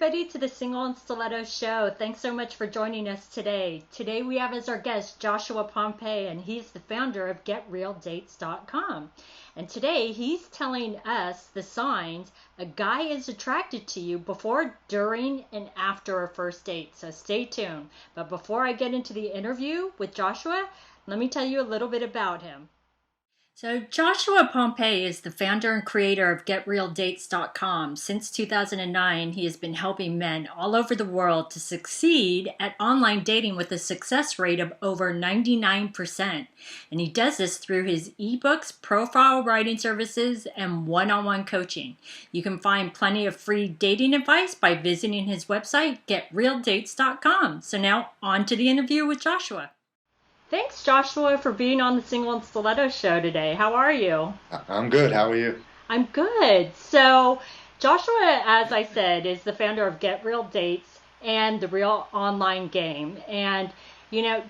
everybody to the Single and Stilettos Show. Thanks so much for joining us today. Today we have as our guest Joshua Pompey, and he's the founder of GetRealDates.com. And today he's telling us the signs a guy is attracted to you before, during, and after a first date. So stay tuned. But before I get into the interview with Joshua, let me tell you a little bit about him. So Joshua Pompey is the founder and creator of GetRealDates.com. Since 2009, he has been helping men all over the world to succeed at online dating with a success rate of over 99%. And he does this through his ebooks, profile writing services, and one-on-one coaching. You can find plenty of free dating advice by visiting his website, GetRealDates.com. So now on to the interview with Joshua. Thanks, Joshua, for being on the Single and Stilettos Show today. How are you? I'm good. How are you? I'm good. So, Joshua, as I said, is the founder of Get Real Dates and the Real Online Game. And, you know,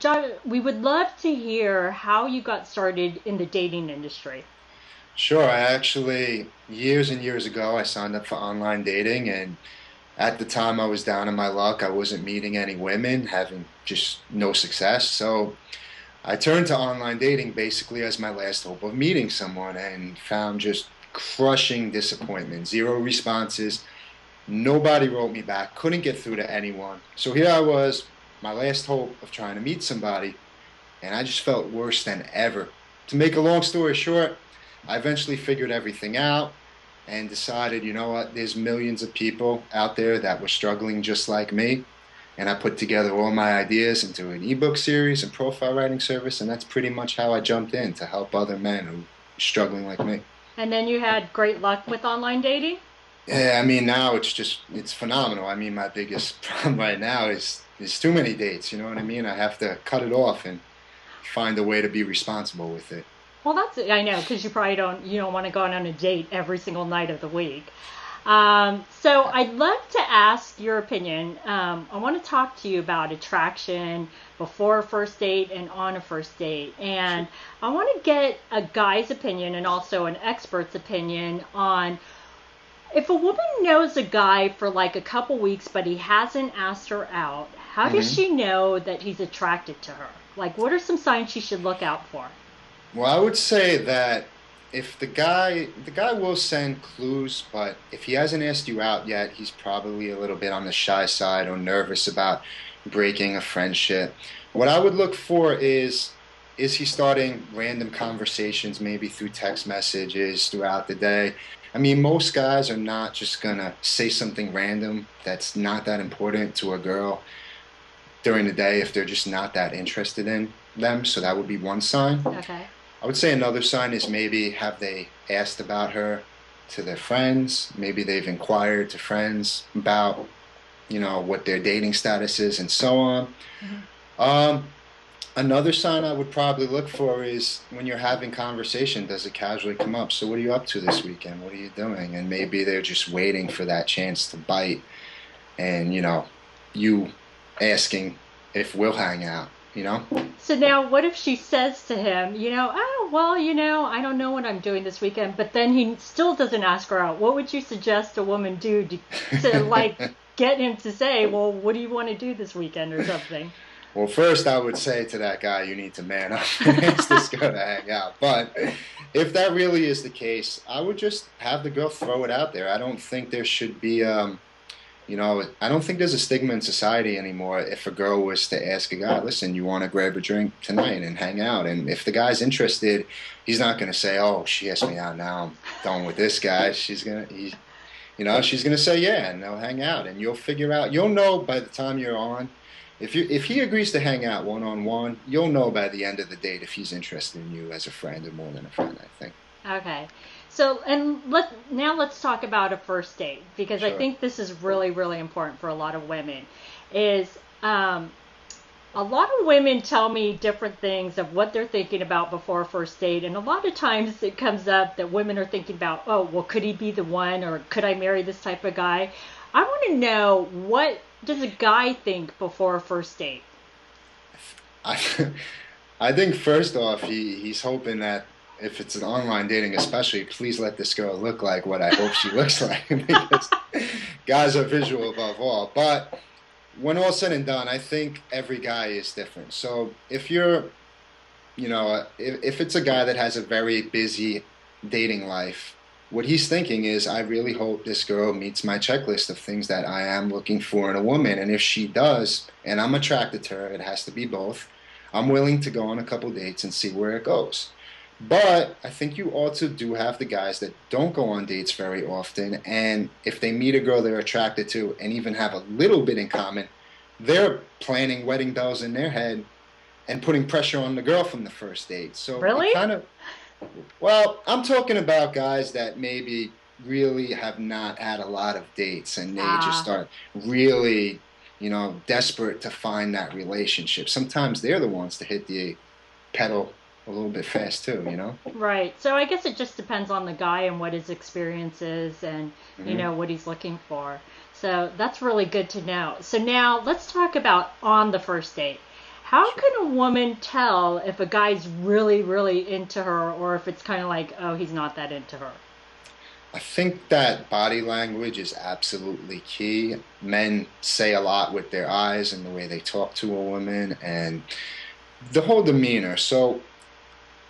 we would love to hear how you got started in the dating industry. Sure. I actually, years and years ago, I signed up for online dating, and at the time I was down in my luck. I wasn't meeting any women, having just no success. So I turned to online dating basically as my last hope of meeting someone, and found just crushing disappointment. Zero responses. Nobody wrote me back. Couldn't get through to anyone. So here I was, my last hope of trying to meet somebody, and I just felt worse than ever. To make a long story short, I eventually figured everything out and decided, you know what, there's millions of people out there that were struggling just like me. And I put together all my ideas into an ebook series and profile writing service, and that's pretty much how I jumped in to help other men who are struggling like me. And then you had great luck with online dating? Yeah, I mean, now it's phenomenal. I mean, my biggest problem right now is too many dates, you know what I mean? I have to cut it off and find a way to be responsible with it. Well, I know, because you probably don't want to go on a date every single night of the week. So I'd love to ask your opinion. I want to talk to you about attraction before a first date and on a first date. And I want to get a guy's opinion and also an expert's opinion on if a woman knows a guy for like a couple weeks, but he hasn't asked her out, how does she know that he's attracted to her? Like, what are some signs she should look out for? Well, I would say that if the guy will send clues, but if he hasn't asked you out yet, he's probably a little bit on the shy side or nervous about breaking a friendship. What I would look for is he starting random conversations, maybe through text messages throughout the day? I mean, most guys are not just gonna say something random that's not that important to a girl during the day if they're just not that interested in them. So that would be one sign. Okay. I would say another sign is maybe have they asked about her to their friends. Maybe they've inquired to friends about, you know, what their dating status is and so on. Another sign I would probably look for is when you're having conversation, does it casually come up? So what are you up to this weekend? What are you doing? And maybe they're just waiting for that chance to bite, and, you know, you asking if we'll hang out. You know? So now what if she says to him, oh, well, I don't know what I'm doing this weekend, but then he still doesn't ask her out. What would you suggest a woman do to like get him to say, well, what do you want to do this weekend or something? Well, first I would say to that guy, you need to man up and ask this girl to hang out. But if that really is the case, I would just have the girl throw it out there. I don't think there should be I don't think there's a stigma in society anymore if a girl was to ask a guy, listen, you want to grab a drink tonight and hang out? And if the guy's interested, he's not going to say, oh, she asked me out, now I'm done with this guy. She's going to say, yeah, and they'll hang out. And you'll figure out, you'll know by the time you're on, if he agrees to hang out one-on-one, you'll know by the end of the date if he's interested in you as a friend or more than a friend, I think. Okay. So, and let's talk about a first date, because Sure. I think this is really, really important for a lot of women. A lot of women tell me different things of what they're thinking about before a first date, and a lot of times it comes up that women are thinking about, oh, well, could he be the one, or could I marry this type of guy? I want to know, what does a guy think before a first date? I think first off, he's hoping that if it's an online dating, especially, please let this girl look like what I hope she looks like, because guys are visual above all. But when all said and done, I think every guy is different. So if you're, if it's a guy that has a very busy dating life, what he's thinking is, I really hope this girl meets my checklist of things that I am looking for in a woman. And if she does, and I'm attracted to her, it has to be both. I'm willing to go on a couple dates and see where it goes. But I think you also do have the guys that don't go on dates very often, and if they meet a girl they're attracted to and even have a little bit in common, they're planning wedding bells in their head and putting pressure on the girl from the first date. So Really? it kind of, well, I'm talking about guys that maybe really have not had a lot of dates and they just start really, desperate to find that relationship. Sometimes they're the ones to hit the pedal a little bit fast too. Right. So I guess it just depends on the guy and what his experience is and, Mm-hmm. what he's looking for. So that's really good to know. So now let's talk about on the first date. How Sure. can a woman tell if a guy's really, really into her or if it's kind of like, oh, he's not that into her? I think that body language is absolutely key. Men say a lot with their eyes and the way they talk to a woman and the whole demeanor. So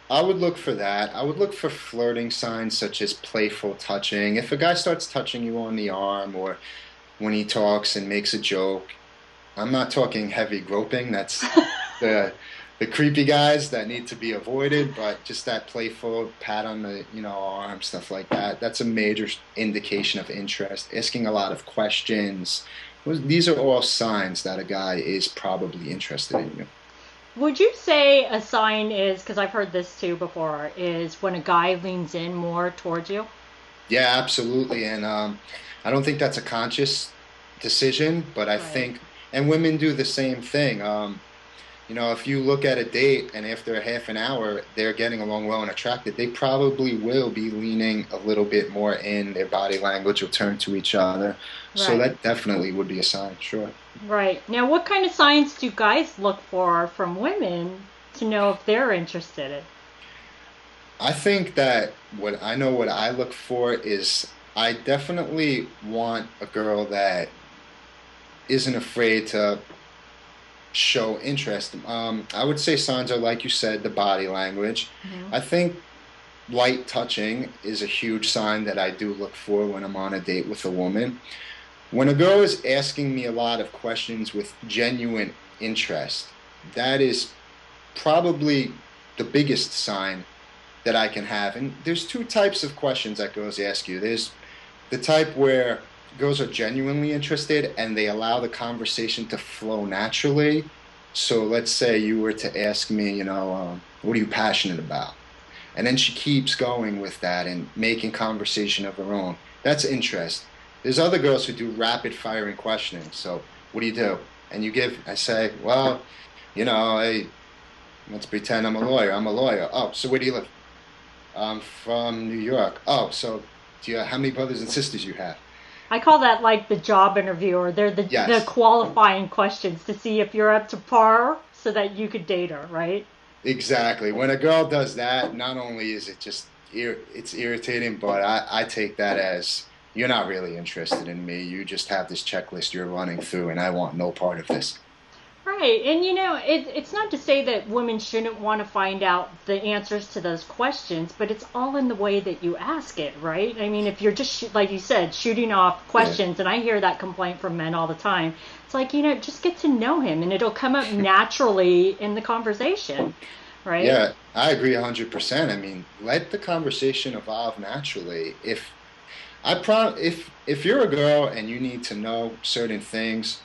I would look for that. I would look for flirting signs such as playful touching. If a guy starts touching you on the arm or when he talks and makes a joke, I'm not talking heavy groping. That's the the creepy guys that need to be avoided, but just that playful pat on the, arm, stuff like that. That's a major indication of interest. Asking a lot of questions. These are all signs that a guy is probably interested in you. Would you say a sign is, because I've heard this too before, is when a guy leans in more towards you? Yeah, absolutely. And I don't think that's a conscious decision, but I Right. think, and women do the same thing. If you look at a date and after a half an hour they're getting along well and attracted, they probably will be leaning a little bit more in. Their body language will turn to each other. So Right. that definitely would be a sign, sure. Right. Now, what kind of signs do guys look for from women to know if they're interested? I think that what I look for is, I definitely want a girl that isn't afraid to show interest. I would say signs are, like you said, the body language. Hmm. I think light touching is a huge sign that I do look for when I'm on a date with a woman. When a girl is asking me a lot of questions with genuine interest, that is probably the biggest sign that I can have. And there's two types of questions that girls ask you. There's the type where girls are genuinely interested and they allow the conversation to flow naturally. So let's say you were to ask me, what are you passionate about? And then she keeps going with that and making conversation of her own. That's interest. There's other girls who do rapid firing questioning. So what do you do? And I say, well, hey, let's pretend I'm a lawyer. I'm a lawyer. Oh, so where do you live? I'm from New York. Oh, so how many brothers and sisters you have? I call that like the job interview, or they're the Yes, qualifying questions to see if you're up to par so that you could date her, right? exactly. When a girl does that, not only is it just it's irritating, but I take that as, you're not really interested in me. You just have this checklist you're running through, and I want no part of this. Right. And it's not to say that women shouldn't want to find out the answers to those questions, but it's all in the way that you ask it, right? I mean, if you're just, like you said, shooting off Yeah. questions, and I hear that complaint from men all the time, it's like, just get to know him and it'll come up naturally in the conversation, right? Yeah, I agree 100%. I mean, let the conversation evolve naturally. If you're a girl and you need to know certain things,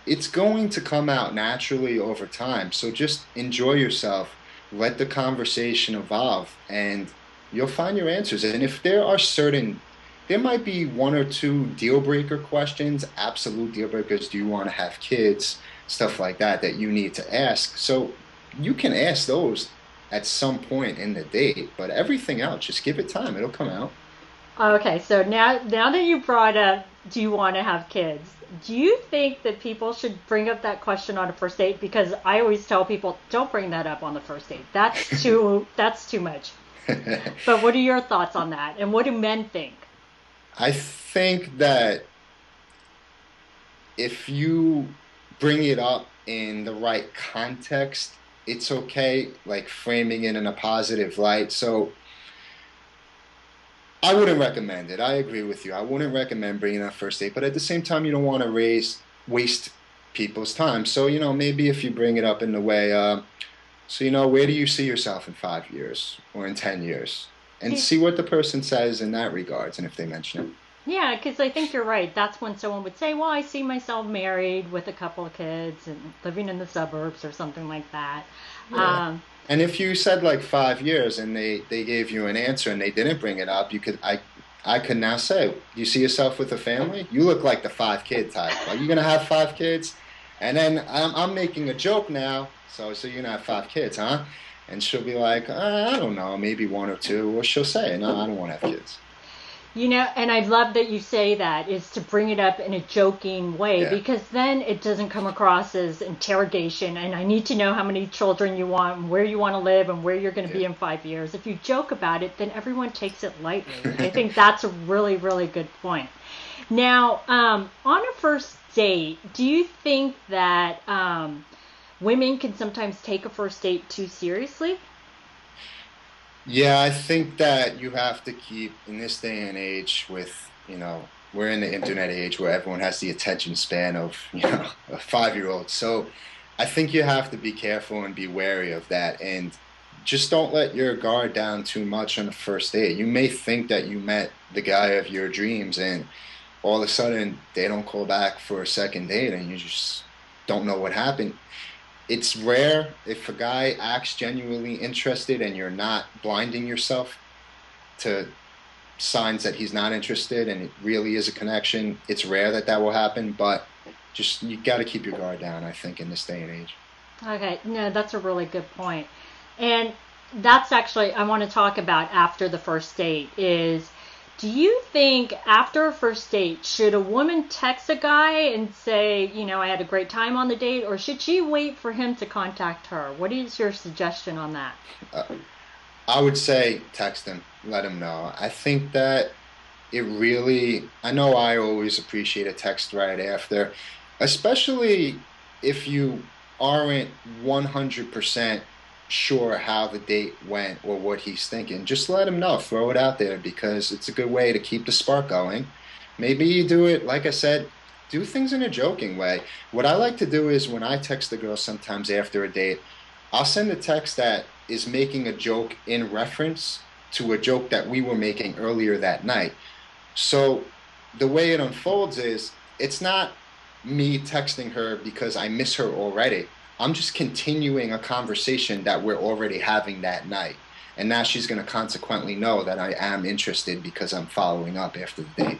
it's going to come out naturally over time. So just enjoy yourself, let the conversation evolve, and you'll find your answers. And if there might be one or two deal breaker questions, absolute deal breakers. Do you want to have kids? Stuff like that you need to ask. So you can ask those at some point in the date, but everything else, just give it time. It'll come out. Okay, so now that you brought up, do you want to have kids? Do you think that people should bring up that question on a first date? Because I always tell people, don't bring that up on the first date. That's too much. But what are your thoughts on that? And what do men think? I think that if you bring it up in the right context, it's okay, like framing it in a positive light. So I wouldn't recommend it. I agree with you. I wouldn't recommend bringing that first date, but at the same time, you don't want to waste people's time. So, maybe if you bring it up in the way, where do you see yourself in 5 years or in 10 years? And see what the person says in that regards, and if they mention it. Yeah, because I think you're right. That's when someone would say, well, I see myself married with a couple of kids and living in the suburbs or something like that. Yeah. And if you said like 5 years and they gave you an answer and they didn't bring it up, I could now say, do you see yourself with a family? You look like the 5 kid type. Are you gonna have 5 kids? And then I'm making a joke now. So you're gonna have 5 kids, huh? And she'll be like, I don't know, maybe one or two. Or she'll say, no, I don't want to have kids. And I love that you say that, is to bring it up in a joking way, because then it doesn't come across as interrogation and I need to know how many children you want and where you want to live and where you're going to be in 5 years. If you joke about it, then everyone takes it lightly. I think that's a really, really good point. Now, on a first date, do you think that women can sometimes take a first date too seriously? Yeah, I think that you have to keep, in this day and age with, we're in the internet age where everyone has the attention span of, a 5-year-old. So I think you have to be careful and be wary of that. And just don't let your guard down too much on the first date. You may think that you met the guy of your dreams and all of a sudden they don't call back for a second date and you just don't know what happened. It's rare if a guy acts genuinely interested and you're not blinding yourself to signs that he's not interested and it really is a connection. It's rare that that will happen, but just you got to keep your guard down, I think, in this day and age. Okay, no, that's a really good point. And that's actually, I want to talk about after the first date is, do you think after a first date, should a woman text a guy and say, I had a great time on the date, or should she wait for him to contact her? What is your suggestion on that? I would say text him, let him know. I think that I know I always appreciate a text right after, especially if you aren't 100% sure how the date went or what he's thinking. Just let him know, throw it out there, because it's a good way to keep the spark going. Maybe you do it, like I said, do things in a joking way. What I like to do is when I text a girl sometimes after a date, I'll send a text that is making a joke in reference to a joke that we were making earlier that night. So the way it unfolds is, it's not me texting her because I miss her already. I'm just continuing a conversation that we're already having that night. And now she's going to consequently know that I am interested because I'm following up after the date.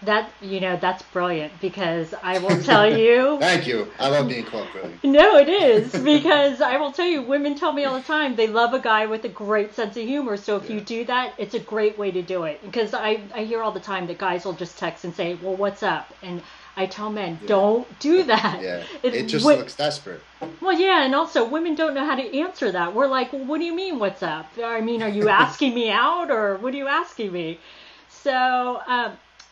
That's brilliant, because I will tell you. Thank you. I love being called brilliant. No, it is, because I will tell you, women tell me all the time they love a guy with a great sense of humor. So if you do that, it's a great way to do it. Because I hear all the time that guys will just text and say, well, what's up? And I tell men, don't do that. Yeah, it just looks desperate. Well, yeah, and also women don't know how to answer that. We're like, well, what do you mean, what's up? I mean, are you asking me out, or what are you asking me? So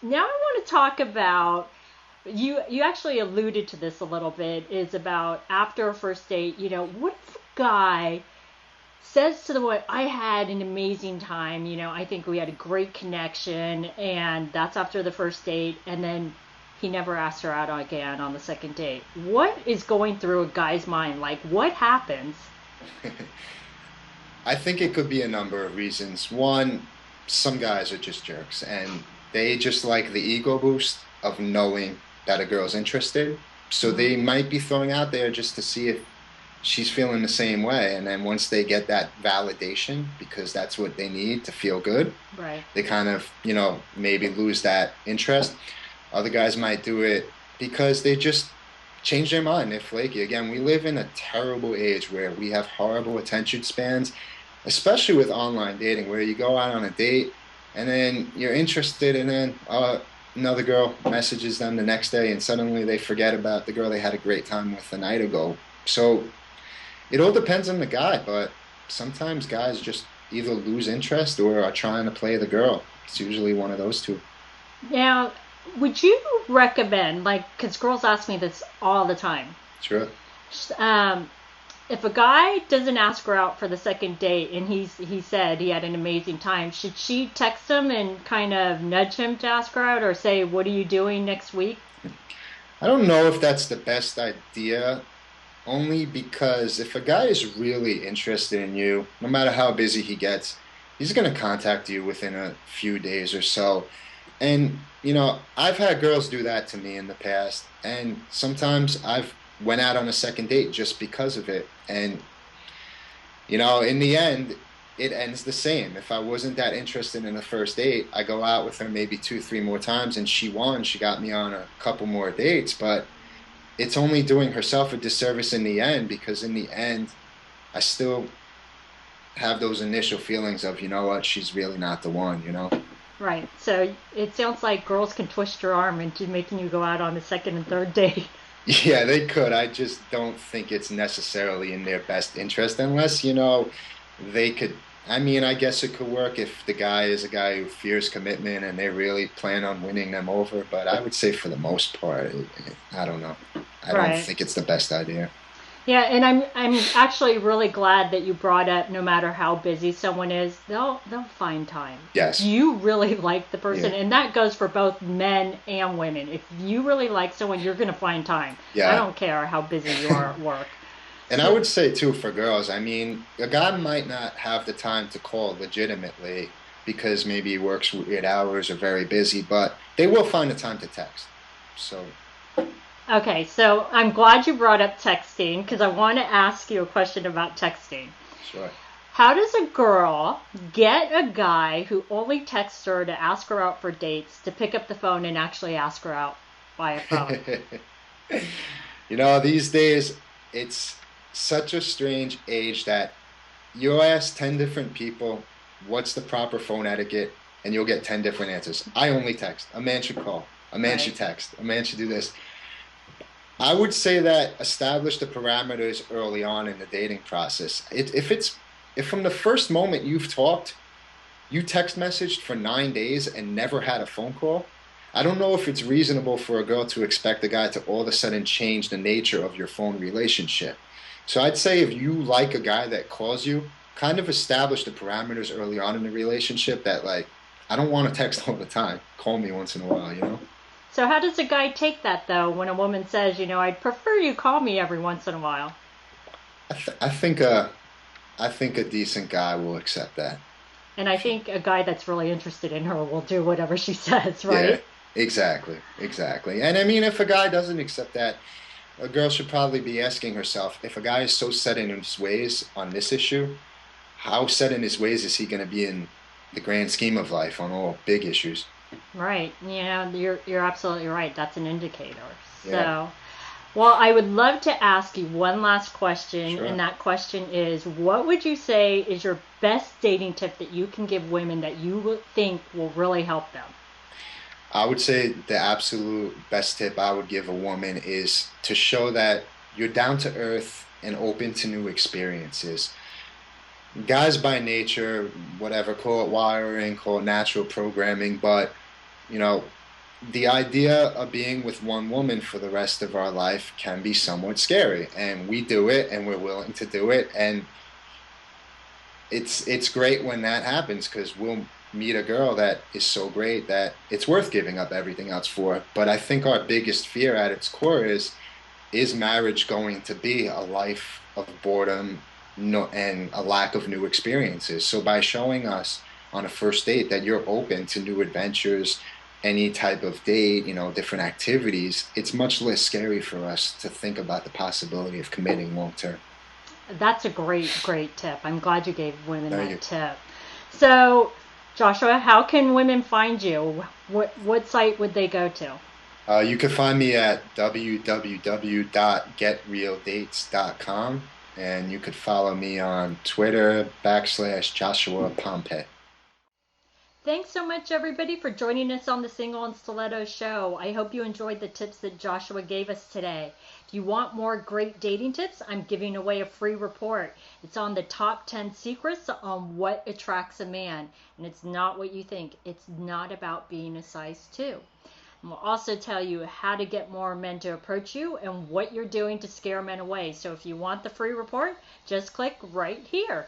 now I want to talk about, you actually alluded to this a little bit, is about after a first date, what if a guy says to the woman, I had an amazing time, I think we had a great connection, and that's after the first date, and then he never asked her out again on the second date. What is going through a guy's mind? Like, what happens? I think it could be a number of reasons. One, some guys are just jerks, and they just like the ego boost of knowing that a girl's interested. So they might be throwing out there just to see if she's feeling the same way. And then once they get that validation, because that's what they need to feel good, right, they kind of, maybe lose that interest. Other guys might do it because they just change their mind. They're flaky. Again, we live in a terrible age where we have horrible attention spans, especially with online dating, where you go out on a date and then you're interested, and then another girl messages them the next day, and suddenly they forget about the girl they had a great time with the night ago. So it all depends on the guy, but sometimes guys just either lose interest or are trying to play the girl. It's usually one of those two. Now, would you recommend, like, because girls ask me this all the time, Sure. um, if a guy doesn't ask her out for the second date and he said he had an amazing time, should she text him and kind of nudge him to ask her out, or say, what are you doing next week? I don't know if that's the best idea, only because if a guy is really interested in you, no matter how busy he gets, he's going to contact you within a few days or so. And, I've had girls do that to me in the past, and sometimes I've went out on a second date just because of it. And, in the end, it ends the same. If I wasn't that interested in the first date, I go out with her maybe two, three more times, and she won. She got me on a couple more dates, but it's only doing herself a disservice in the end, because in the end, I still have those initial feelings of, you know what, she's really not the one. Right. So it sounds like girls can twist your arm into making you go out on the second and third date. Yeah, they could. I just don't think it's necessarily in their best interest unless, they could. I mean, I guess it could work if the guy is a guy who fears commitment and they really plan on winning them over. But I would say for the most part, I don't know. I don't Right. think it's the best idea. Yeah, and I'm actually really glad that you brought up, no matter how busy someone is, they'll find time. If Yes. you really like the person, Yeah. and that goes for both men and women. If you really like someone, you're gonna find time. I Yeah. don't care how busy you are at work. And I So, would say too for girls, I mean, a guy might not have the time to call legitimately because maybe he works weird hours or very busy, but they will find the time to text. So, okay, so I'm glad you brought up texting because I want to ask you a question about texting. sure. How does a girl get a guy who only texts her to ask her out for dates to pick up the phone and actually ask her out by a phone? These days, it's such a strange age that you'll ask 10 different people what's the proper phone etiquette, and you'll get 10 different answers. I only text. A man should call. A man Right. should text. A man should do this. I would say that establish the parameters early on in the dating process. If from the first moment you've talked, you text messaged for 9 days and never had a phone call, I don't know if it's reasonable for a girl to expect a guy to all of a sudden change the nature of your phone relationship. So I'd say if you like a guy that calls you, kind of establish the parameters early on in the relationship that, like, I don't want to text all the time. Call me once in a while. So how does a guy take that though when a woman says, I'd prefer you call me every once in a while? I think a decent guy will accept that. And I think a guy that's really interested in her will do whatever she says, Yeah, right? exactly, exactly. And I mean, if a guy doesn't accept that, a girl should probably be asking herself, if a guy is so set in his ways on this issue, how set in his ways is he going to be in the grand scheme of life on all big issues? Right. You're absolutely right. That's an indicator. Yeah, So, well, I would love to ask you one last question, and sure. that question is, what would you say is your best dating tip that you can give women that you think will really help them? I would say the absolute best tip I would give a woman is to show that you're down to earth and open to new experiences. Guys by nature, whatever, call it wiring, call it natural programming, but you know, the idea of being with one woman for the rest of our life can be somewhat scary, and we do it and we're willing to do it, and it's great when that happens because we'll meet a girl that is so great that it's worth giving up everything else for. But I think our biggest fear at its core is marriage going to be a life of boredom, no, and a lack of new experiences? So by showing us on a first date that you're open to new adventures, any type of date, different activities, it's much less scary for us to think about the possibility of committing long term. That's a great, great tip. I'm glad you gave women Thank you. that tip. So, Joshua, how can women find you? What site would they go to? You can find me at www.getrealdates.com, and you could follow me on Twitter /Joshua Pompey. Thanks so much, everybody, for joining us on the Single and Stilettos show. I hope you enjoyed the tips that Joshua gave us today. If you want more great dating tips, I'm giving away a free report. It's on the top 10 secrets on what attracts a man. And it's not what you think. It's not about being a size 2. And we'll also tell you how to get more men to approach you and what you're doing to scare men away. So if you want the free report, just click right here.